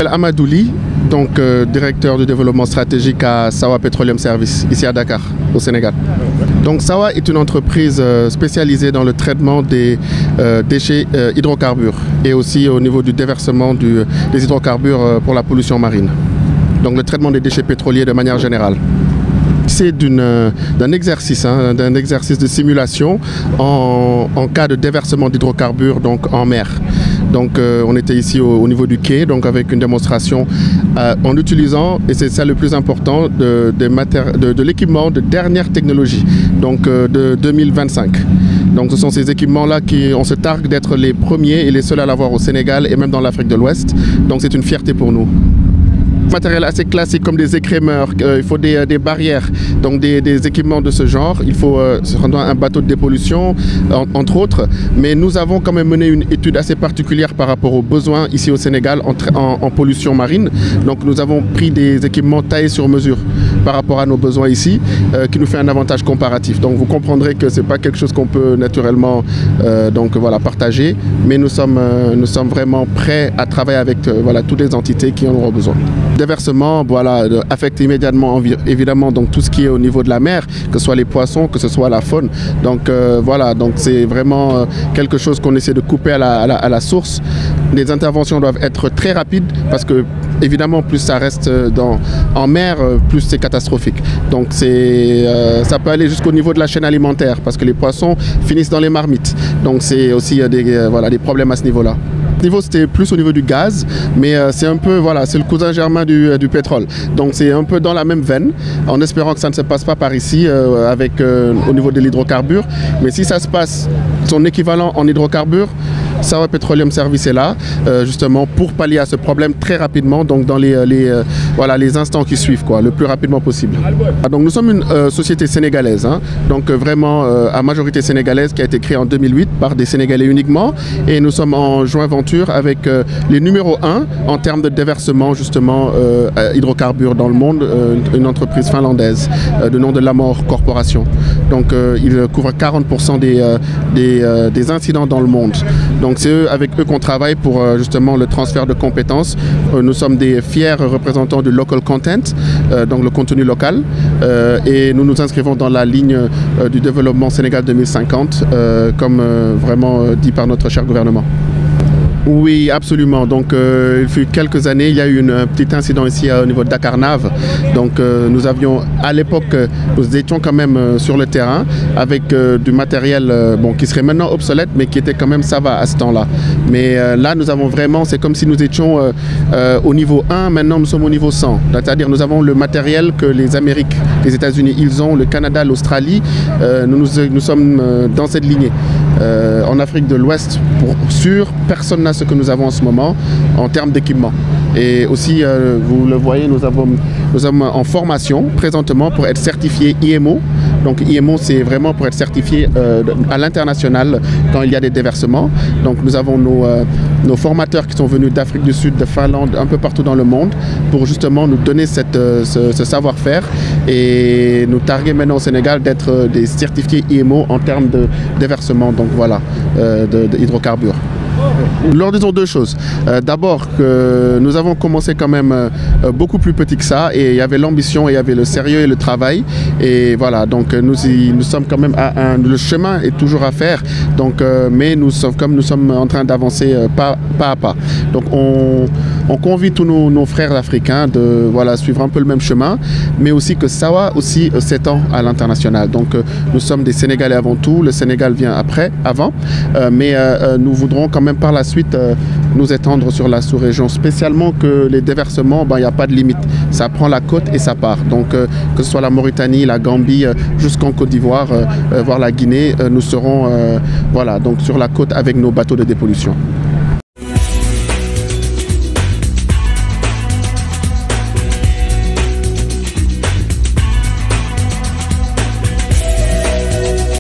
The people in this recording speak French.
m'appelle Amadouli, donc directeur du développement stratégique à Sawa Petroleum Service, ici à Dakar, au Sénégal. Donc Sawa est une entreprise spécialisée dans le traitement des déchets hydrocarbures et aussi au niveau du déversement des hydrocarbures pour la pollution marine. Donc le traitement des déchets pétroliers de manière générale. C'est d'un exercice de simulation en cas de déversement d'hydrocarbures donc en mer. Donc on était ici au niveau du quai, donc avec une démonstration en utilisant, et c'est ça le plus important, de l'équipement de dernière technologie, donc de 2025. Donc ce sont ces équipements-là on se targue d'être les premiers et les seuls à l'avoir au Sénégal et même dans l'Afrique de l'Ouest. Donc c'est une fierté pour nous. Matériel assez classique comme des écrémeurs, il faut des barrières, donc des équipements de ce genre, il faut un bateau de dépollution entre autres, mais nous avons quand même mené une étude assez particulière par rapport aux besoins ici au Sénégal en pollution marine. Donc nous avons pris des équipements taillés sur mesure par rapport à nos besoins ici, qui nous fait un avantage comparatif. Donc vous comprendrez que ce n'est pas quelque chose qu'on peut naturellement partager, mais nous sommes vraiment prêts à travailler avec toutes les entités qui en auront besoin. Déversement affecte immédiatement évidemment donc tout ce qui est au niveau de la mer, que ce soit les poissons, que ce soit la faune. Donc donc c'est vraiment quelque chose qu'on essaie de couper à la source. Les interventions doivent être très rapides parce que évidemment plus ça reste en mer, plus c'est catastrophique. Donc ça peut aller jusqu'au niveau de la chaîne alimentaire parce que les poissons finissent dans les marmites. Donc c'est aussi des problèmes à ce niveau-là. Niveau c'était plus au niveau du gaz, mais c'est un peu c'est le cousin germain du pétrole, donc c'est un peu dans la même veine, en espérant que ça ne se passe pas par ici au niveau de l'hydrocarbure, mais si ça se passe son équivalent en hydrocarbure, Sawa Petroleum Service est là justement pour pallier à ce problème très rapidement, donc dans les instants qui suivent, le plus rapidement possible. Donc nous sommes une société sénégalaise, donc vraiment à majorité sénégalaise, qui a été créée en 2008 par des Sénégalais uniquement, et nous sommes en joint venture avec les numéros 1 en termes de déversement justement hydrocarbures dans le monde, une entreprise finlandaise de nom de Lamor Corporation. Donc il couvre 40% des incidents dans le monde. Donc c'est avec eux qu'on travaille pour justement le transfert de compétences. Nous sommes des fiers représentants du local content, donc le contenu local, et nous nous inscrivons dans la ligne du développement Sénégal 2050, comme vraiment dit par notre cher gouvernement. Oui, absolument. Donc, il fut quelques années, il y a eu un petit incident ici au niveau de Dakar-Nave. Donc, nous avions, à l'époque, nous étions quand même sur le terrain avec du matériel qui serait maintenant obsolète, mais qui était quand même ça va à ce temps-là. Mais là, nous avons vraiment, c'est comme si nous étions au niveau 1, maintenant nous sommes au niveau 100. C'est-à-dire, nous avons le matériel que les Amériques, les États-Unis, ils ont, le Canada, l'Australie. Nous sommes dans cette lignée. En Afrique de l'Ouest, pour sûr, personne n'a ce que nous avons en ce moment en termes d'équipement. Et aussi, vous le voyez, nous sommes en formation présentement pour être certifié IMO. Donc IMO, c'est vraiment pour être certifié à l'international quand il y a des déversements. Donc nous avons nos formateurs qui sont venus d'Afrique du Sud, de Finlande, un peu partout dans le monde, pour justement nous donner ce savoir-faire et nous targuer maintenant au Sénégal d'être des certifiés IMO en termes de déversement, donc voilà, d'hydrocarbures. Leur disons deux choses. D'abord que nous avons commencé quand même beaucoup plus petit que ça, et il y avait l'ambition, il y avait le sérieux et le travail, et voilà, donc nous sommes quand même le chemin est toujours à faire, donc mais nous sommes en train d'avancer pas à pas. Donc on convie tous nos frères africains de suivre un peu le même chemin, mais aussi que Sawa aussi s'étend à l'international. Donc nous sommes des Sénégalais avant tout, le Sénégal vient avant, mais nous voudrons quand même par la suite nous étendre sur la sous-région, spécialement que les déversements, il n'y a pas de limite, ça prend la côte et ça part. Donc que ce soit la Mauritanie, la Gambie, jusqu'en Côte d'Ivoire, voire la Guinée, nous serons donc sur la côte avec nos bateaux de dépollution.